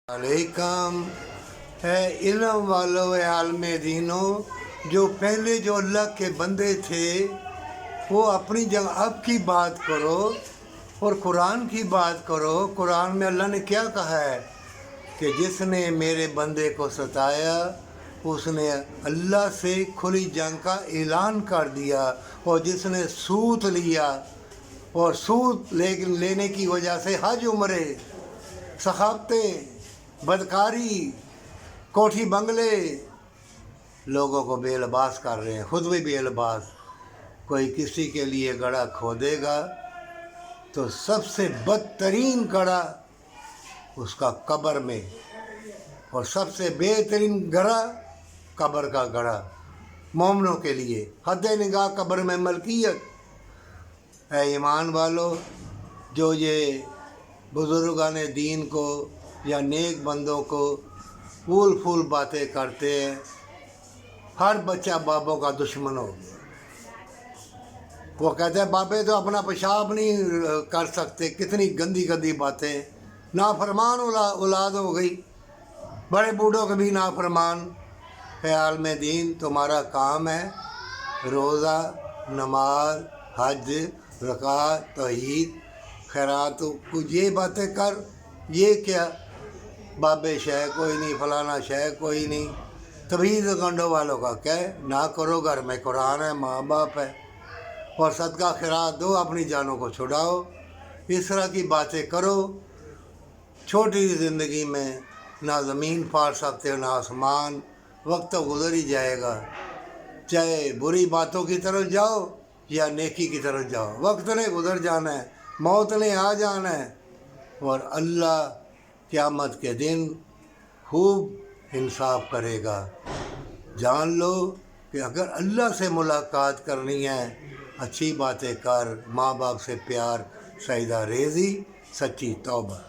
अलैकम है इल्म वालों व आलम दीनों। जो पहले जो अल्लाह के बंदे थे वो अपनी जगह अब की बात करो और कुरान की बात करो। कुरान में अल्लाह ने क्या कहा है कि जिसने मेरे बंदे को सताया उसने अल्लाह से खुली जंग का ऐलान कर दिया, और जिसने सूद लिया और सूद लेने की वजह से हज उम्रे सखावतें बदकारी कोठी बंगले लोगों को बेलबास कर रहे हैं, खुद भी बेलबास। कोई किसी के लिए गड़ा खोदेगा तो सबसे बदतरीन गड़ा उसका कब्र में, और सबसे बेहतरीन गड़ा कब्र का गड़ा मोमनों के लिए। हद निगाह कब्र में मलकियत है। ईमान वालों, जो ये बुजुर्गान दीन को या नेक बंदों को फूल फूल बातें करते हैं, हर बच्चा बाबों का दुश्मन हो गया। वो कहते हैं बाबे तो अपना पेशाब नहीं कर सकते। कितनी गंदी गंदी बातें। नाफरमान औलाद हो गई, बड़े बूढ़ों के भी नाफरमान। ख्याल में दीन तुम्हारा काम है रोज़ा, नमाज, हज, ज़कात, तौहीद, खैरात, कुछ ये बातें कर। ये क्या बाबे शह कोई नहीं, फलाना शह कोई नहीं। तबीज़ गंडों वालों का कह ना करो। घर में कुरान है, माँ बाप है, और सदका खैरात दो, अपनी जानों को छुड़ाओ। इस तरह की बातें करो। छोटी ज़िंदगी में ना ज़मीन फाड़ सकते हो ना आसमान। वक्त तो गुज़र ही जाएगा, चाहे बुरी बातों की तरफ जाओ या नेकी की तरफ जाओ। वक्त ने गुज़र जाना है, मौत ने आ जाना है, और अल्लाह क़यामत के दिन खूब इंसाफ करेगा। जान लो कि अगर अल्लाह से मुलाकात करनी है, अच्छी बातें कर। माँ बाप से प्यार, सईदा रेज़ी, सच्ची तौबा।